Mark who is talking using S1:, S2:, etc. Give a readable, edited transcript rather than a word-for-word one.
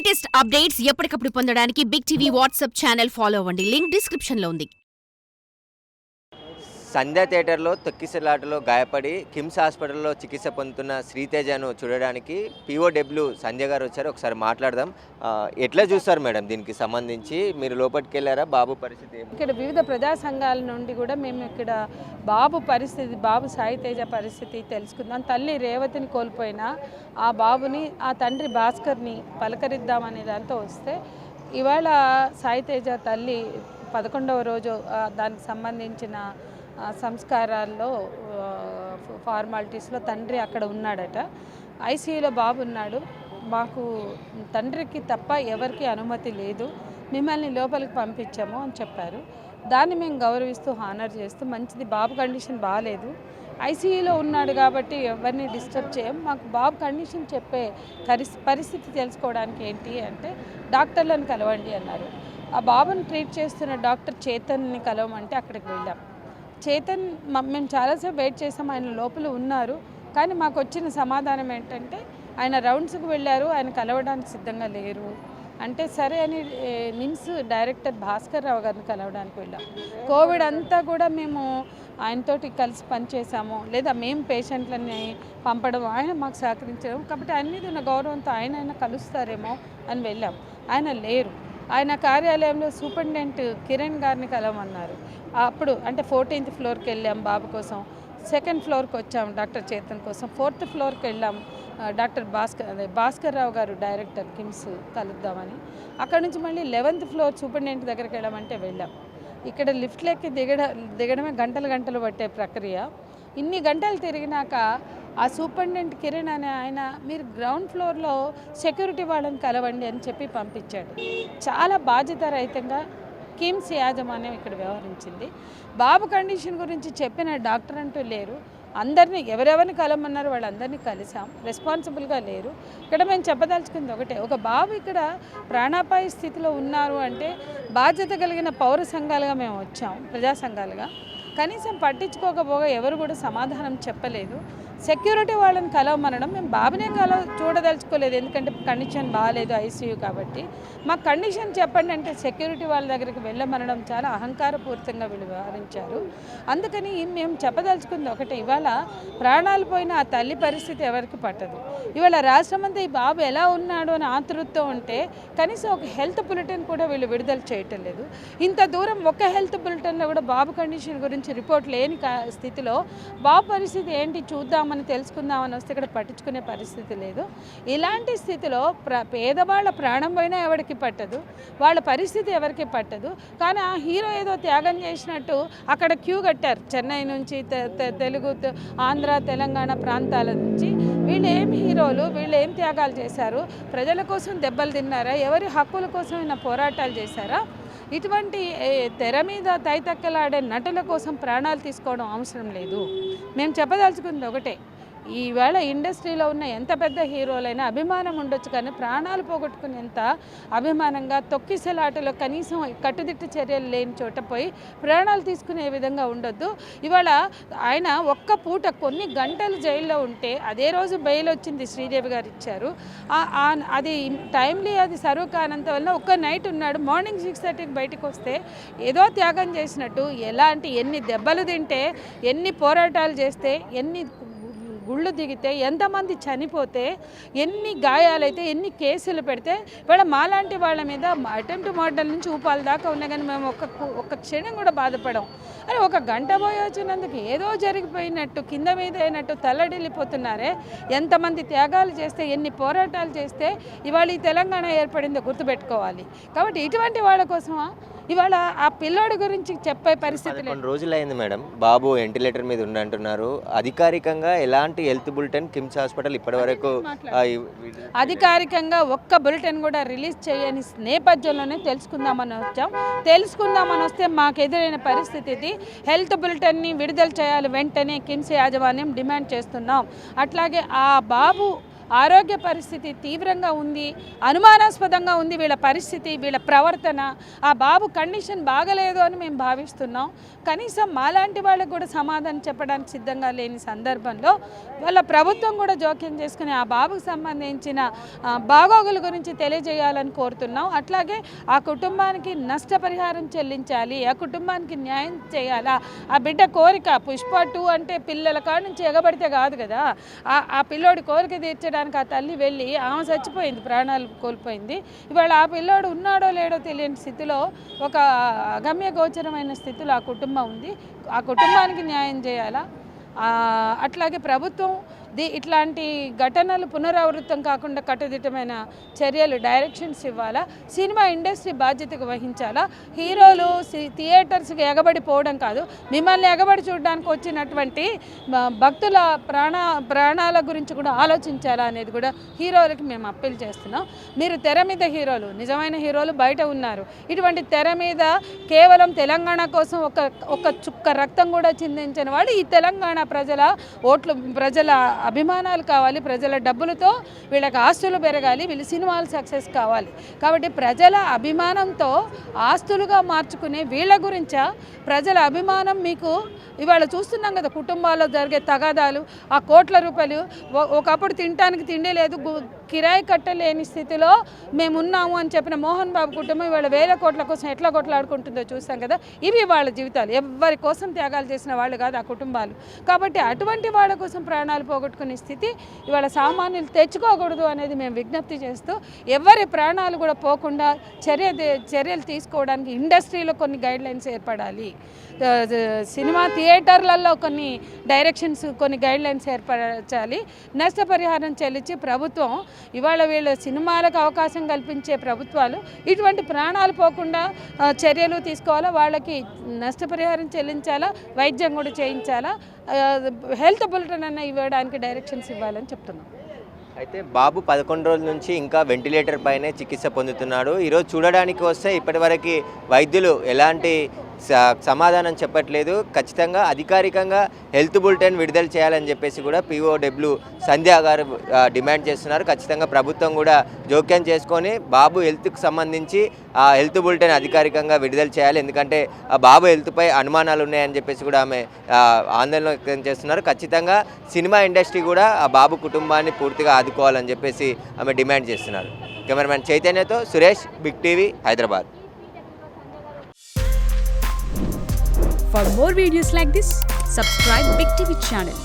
S1: Latest updates ఎప్పటికప్పుడు పొందడానికి big TV WhatsApp channel follow అవ్వండి. లింక్ డిస్క్రిప్షన్ లో ఉంది.
S2: సంధ్య థియేటర్లో తొక్కిసలాటలో గాయపడి కిమ్స్ హాస్పిటల్లో చికిత్స పొందుతున్న శ్రీతేజను చూడడానికి పీఓడబ్ల్యూ సంధ్య గారు వచ్చారు. ఒకసారి మాట్లాడదాం. ఎట్లా చూస్తారు మేడం దీనికి సంబంధించి? మీరు లోపలికి వెళ్ళారా? బాబు పరిస్థితి
S3: ఇక్కడ వివిధ ప్రజా సంఘాల నుండి కూడా మేము ఇక్కడ బాబు సాయితేజ పరిస్థితి తెలుసుకుందాం. తల్లి రేవతిని కోల్పోయిన ఆ బాబుని, ఆ తండ్రి భాస్కర్ని పలకరిద్దామనే దాంతో వస్తే ఇవాళ సాయితేజ తల్లి 11వ రోజు దానికి సంబంధించిన సంస్కారాల్లో ఫార్మాలిటీస్లో తండ్రి అక్కడ ఉన్నాడట. ఐసీయూలో బాబు ఉన్నాడు. మాకు తండ్రికి తప్ప ఎవరికి అనుమతి లేదు, మిమ్మల్ని లోపలికి పంపించాము అని చెప్పారు. దాన్ని మేము గౌరవిస్తూ హానర్ చేస్తూ, మంచిది, బాబు కండిషన్ బాగాలేదు, ఐసీయూలో ఉన్నాడు కాబట్టి ఎవరిని డిస్టర్బ్ చేయం, మాకు బాబు కండిషన్ చెప్పే పరిస్థితి తెలుసుకోవడానికి ఏంటి అంటే డాక్టర్లను కలవండి అన్నారు. ఆ బాబుని ట్రీట్ చేస్తున్న డాక్టర్ చేతన్ని కలవమంటే అక్కడికి వెళ్ళాం. చేతన్ మేము చాలాసేపు వెయిట్ చేసాం, ఆయన లోపల ఉన్నారు. కానీ మాకు వచ్చిన సమాధానం ఏంటంటే ఆయన రౌండ్స్కి వెళ్ళారు, ఆయన కలవడానికి సిద్ధంగా లేరు అంటే సరే అని నిమ్స్ డైరెక్టర్ భాస్కర్ రావు గారిని కలవడానికి వెళ్ళాం. కోవిడ్ అంతా కూడా మేము ఆయనతోటి కలిసి పనిచేసాము, లేదా మేము పేషెంట్లని పంపడం, ఆయన మాకు సహకరించడం, కాబట్టి ఆయన మీద ఉన్న గౌరవంతో ఆయన కలుస్తారేమో అని వెళ్ళాం. ఆయన లేరు. ఆయన కార్యాలయంలో సూపరింటెండెంట్ కిరణ్ గారిని కలవమన్నారు. అప్పుడు అంటే 14th ఫ్లోర్కి వెళ్ళాం బాబు కోసం, 2nd ఫ్లోర్కి వచ్చాం డాక్టర్ చేతన్ కోసం, 4th ఫ్లోర్కి వెళ్ళాం డాక్టర్ భాస్కర్ రావు గారు డైరెక్టర్ కిమ్స్ కలుద్దామని. అక్కడ నుంచి మళ్ళీ 11th ఫ్లోర్ సూపరింటెండెంట్ దగ్గరికి వెళ్ళామంటే వెళ్ళాం. ఇక్కడ లిఫ్ట్లెక్కి దిగడమే గంటలు పట్టే ప్రక్రియ. ఇన్ని గంటలు తిరిగినాక ఆ సూపరింటెండెంట్ కిరణ్ అనే ఆయన మీరు గ్రౌండ్ ఫ్లోర్లో సెక్యూరిటీ వాళ్ళని కలవండి అని చెప్పి పంపించాడు. చాలా బాధ్యతారహితంగా కిమ్స్ యాజమాన్యం ఇక్కడ వ్యవహరించింది. బాబు కండిషన్ గురించి చెప్పిన డాక్టర్ అంటూ లేరు. అందరినీ ఎవరెవరిని కలవమన్నారు వాళ్ళందరినీ కలిసాం, రెస్పాన్సిబుల్గా లేరు. ఇక్కడ మేము చెప్పదలుచుకుంది ఒకటే, ఒక బాబు ఇక్కడ ప్రాణాపాయ స్థితిలో ఉన్నారు అంటే బాధ్యత కలిగిన పౌర సంఘాలుగా మేము వచ్చాం, ప్రజా సంఘాలుగా. కనీసం పట్టించుకోకపోగా ఎవరు కూడా సమాధానం చెప్పలేదు. సెక్యూరిటీ వాళ్ళని కలవమనడం, మేము బాబునే చూడదలుచుకోలేదు, ఎందుకంటే కండిషన్ బాగాలేదు ఐసీయూ కాబట్టి. మా కండిషన్ చెప్పండి అంటే సెక్యూరిటీ వాళ్ళ దగ్గరికి వెళ్ళమనడం చాలా అహంకారపూరితంగా వీళ్ళు వ్యవహరించారు. అందుకని మేము చెప్పదలుచుకుంది ఒకటే, ఇవాళ ప్రాణాలు పోయిన ఆ తల్లి పరిస్థితి ఎవరికి పట్టదు. ఇవాళ రాష్ట్రమంతా ఈ బాబు ఎలా ఉన్నాడు అని ఆతృతతో ఉంటే కనీసం ఒక హెల్త్ బులెటిన్ కూడా వీళ్ళు విడుదల చేయటం లేదు. ఇంత దూరం ఒక హెల్త్ బులెటిన్లో కూడా బాబు కండిషన్ గురించి రిపోర్ట్ లేని స్థితిలో బాబు పరిస్థితి ఏంటి చూద్దామని తెలుసుకుందామని వస్తే ఇక్కడ పట్టించుకునే పరిస్థితి లేదు. ఇలాంటి స్థితిలో పేదవాళ్ళ ప్రాణం పోయినా ఎవరికి పట్టదు, వాళ్ళ పరిస్థితి ఎవరికి పట్టదు. కానీ ఆ హీరో ఏదో త్యాగం చేసినట్టు అక్కడ క్యూ కట్టారు. చెన్నై నుంచి, తెలుగు, ఆంధ్ర, తెలంగాణ ప్రాంతాల నుంచి. వీళ్ళు ఏం హీరోలు, వీళ్ళు ఏం త్యాగాలు చేశారు? ప్రజల కోసం దెబ్బలు తిన్నారా? ఎవరి హక్కుల కోసం పోరాటాలు చేశారా? ఇటువంటి తెర మీద తైతక్కలాడే నటుల కోసం ప్రాణాలు తీసుకోవడం అవసరం లేదు. మేము చెప్పదలుచుకుంది ఒకటే, ఈవేళ ఇండస్ట్రీలో ఉన్న ఎంత పెద్ద హీరోలైనా అభిమానం ఉండొచ్చు, కానీ ప్రాణాలు పోగొట్టుకునేంత అభిమానంగా తొక్కిసలాటలో కనీసం కట్టుదిట్టు చర్యలు లేని చోట పోయి ప్రాణాలు తీసుకునే విధంగా ఉండొద్దు. ఇవాళ ఆయన ఒక్క పూట కొన్ని గంటలు జైల్లో ఉంటే అదే రోజు బెయిల్ వచ్చింది, శ్రీదేవి గారు ఇచ్చారు. అది టైమ్లీ, అది సర్వ్ కానంత వల్ల ఒక్క నైట్ ఉన్నాడు. మార్నింగ్ 6:30కి బయటకు వస్తే ఏదో త్యాగం చేసినట్టు, ఎన్ని దెబ్బలు తింటే, ఎన్ని పోరాటాలు చేస్తే, ఎన్ని గుళ్ళు దిగితే, ఎంతమంది చనిపోతే, ఎన్ని గాయాలైతే, ఎన్ని కేసులు పెడితే, ఇవాళ మాలాంటి వాళ్ళ మీద అటెంప్ట్ మర్డర్ నుంచి ఊపాల దాకా ఉన్నాయి. కానీ మేము ఒక్క క్షణం కూడా బాధపడం. అని ఒక గంట పోయి వచ్చినందుకు ఏదో జరిగిపోయినట్టు, కింద మీద అయినట్టు తల్లడిల్లిపోతున్నారే. ఎంతమంది త్యాగాలు చేస్తే, ఎన్ని పోరాటాలు చేస్తే ఇవాళ ఈ తెలంగాణ ఏర్పడిందో గుర్తుపెట్టుకోవాలి. కాబట్టి ఇటువంటి వాళ్ళ కోసమా ఇవాళ ఆ పిల్లోడి గురించి చెప్పే పరిస్థితి?
S2: కొన్ని రోజులైంది మేడం, బాబు వెంటిలేటర్ మీద ఉండంటున్నారు. అధికారికంగా ఎలాంటి హెల్త్ బులెటిన్ కిమ్స్ హాస్పిటల్ ఇప్పటివరకు
S3: అధికారికంగా ఒక్క బులెటిన్ కూడా రిలీజ్ చేయని నేపథ్యంలోనే తెలుసుకుందామని వస్తే మాకు ఎదురైన పరిస్థితి ఇది. హెల్త్ బులెటిన్ని విడుదల చేయాలి వెంటనే కిమ్స్ యాజమాన్యం డిమాండ్ చేస్తున్నాం. అట్లాగే ఆ బాబు ఆరోగ్య పరిస్థితి తీవ్రంగా ఉంది, అనుమానాస్పదంగా ఉంది వీళ్ళ పరిస్థితి, వీళ్ళ ప్రవర్తన, ఆ బాబు కండిషన్ బాగలేదు అని మేము భావిస్తున్నాం. కనీసం మాలాంటి వాళ్ళకు కూడా సమాధానం చెప్పడానికి సిద్ధంగా లేని సందర్భంలో వాళ్ళ ప్రభుత్వం కూడా జోక్యం చేసుకుని ఆ బాబుకు సంబంధించిన బాగోగుల గురించి తెలియజేయాలని కోరుతున్నాం. అట్లాగే ఆ కుటుంబానికి నష్టపరిహారం చెల్లించాలి, ఆ కుటుంబానికి న్యాయం చేయాలా. ఆ బిడ్డ కోరిక పుష్ప 2 అంటే పిల్లల కాడ నుంచి ఎగబడితే కాదు కదా, ఆ పిల్లోడి కోరిక తీర్చడానికి ఆ తల్లి వెళ్ళి ఆమె చచ్చిపోయింది, ప్రాణాలు కోల్పోయింది. ఇవాళ ఆ పిల్లోడు ఉన్నాడో లేడో తెలియని స్థితిలో, ఒక అగమ్య గోచరమైన స్థితిలో ఆ కుటుంబం ఉంది. ఆ కుటుంబానికి న్యాయం చేయాలా. అట్లాగే ప్రభుత్వం ఇట్లాంటి ఘటనలు పునరావృతం కాకుండా కట్టుదిట్టమైన చర్యలు, డైరెక్షన్స్ ఇవ్వాలా. సినిమా ఇండస్ట్రీ బాధ్యతగా వహించాలా. హీరోలు థియేటర్స్కి ఎగబడిపోవడం కాదు, మిమ్మల్ని ఎగబడి చూడడానికి వచ్చినటువంటి భక్తుల ప్రాణాల గురించి కూడా ఆలోచించాలా అనేది కూడా హీరోలకి మేము అప్పీల్ చేస్తున్నాం. మీరు తెర మీద హీరోలు, నిజమైన హీరోలు బయట ఉన్నారు. ఇటువంటి తెర మీద కేవలం తెలంగాణ కోసం ఒక చుక్క రక్తం కూడా చిందించని వాడు ఈ తెలంగాణ ప్రజల ఓట్లు, ప్రజల అభిమానాలు కావాలి, ప్రజల డబ్బులతో వీళ్ళకి ఆస్తులు పెరగాలి, వీళ్ళ సినిమాలు సక్సెస్ కావాలి. కాబట్టి ప్రజల అభిమానంతో ఆస్తులుగా మార్చుకునే వీళ్ళ గురించా ప్రజల అభిమానం మీకు ఇవాళ చూస్తున్నాం కదా. కుటుంబాల్లో జరిగే తగాదాలు, ఆ కోట్ల రూపాయలు, ఒకప్పుడు తినడానికి తిండి లేదు, కిరాయి కట్టలేని స్థితిలో మేమున్నాము అని చెప్పిన మోహన్ బాబు కుటుంబం ఇవాళ 1000 కోట్ల కోసం ఎట్లా కొట్లాడుకుంటుందో చూస్తాం కదా. ఇవి వాళ్ళ జీవితాలు, ఎవరి కోసం త్యాగాలు చేసిన వాళ్ళు కాదు ఆ కుటుంబాలు. కాబట్టి అటువంటి వాళ్ళ కోసం ప్రాణాలు పోగొట్టుకునే స్థితి ఇవాళ సామాన్యులు తెచ్చుకోకూడదు అనేది మేము విజ్ఞప్తి చేస్తూ, ఎవరి ప్రాణాలు కూడా పోకుండా చర్యలు తీసుకోవడానికి ఇండస్ట్రీలో కొన్ని గైడ్లైన్స్ ఏర్పడాలి. సినిమా థియేటర్లలో కొన్ని డైరెక్షన్స్, కొన్ని గైడ్లైన్స్ ఏర్పరచాలి. నష్టపరిహారం చెల్లించి ప్రభుత్వం ఇవాళ వీళ్ళ సినిమాలకు అవకాశం కల్పించే ప్రభుత్వాలు ఇటువంటి ప్రాణాలు పోకుండా చర్యలు తీసుకోవాలా. వాళ్ళకి నష్టపరిహారం చెల్లించాలా, వైద్యం కూడా చేయించాలా, హెల్త్ బులెటిన్ అన్న ఇవ్వడానికి డైరెక్షన్స్ ఇవ్వాలని చెప్తున్నాం.
S2: అయితే బాబు 11 రోజుల నుంచి ఇంకా వెంటిలేటర్ పైనే చికిత్స పొందుతున్నాడు. ఈరోజు చూడడానికి వస్తే ఇప్పటివరకు వైద్యులు ఎలాంటి సమాధానం చెప్పట్లేదు. ఖచ్చితంగా అధికారికంగా హెల్త్ బులెటిన్ విడుదల చేయాలని చెప్పేసి కూడా POW సంధ్య గారు డిమాండ్ చేస్తున్నారు. ఖచ్చితంగా ప్రభుత్వం కూడా జోక్యం చేసుకొని బాబు హెల్త్కి సంబంధించి ఆ హెల్త్ బులెటిన్ అధికారికంగా విడుదల చేయాలి. ఎందుకంటే ఆ బాబు హెల్త్పై అనుమానాలు ఉన్నాయని చెప్పేసి కూడా ఆమె ఆందోళన వ్యక్తం చేస్తున్నారు. ఖచ్చితంగా సినిమా ఇండస్ట్రీ కూడా ఆ బాబు కుటుంబాన్ని పూర్తిగా ఆదుకోవాలని చెప్పేసి ఆమె డిమాండ్ చేస్తున్నారు. కెమెరామెన్ చైతన్యతో Suresh, big TV, Hyderabad.
S4: For more videos like this, subscribe Big TV channel.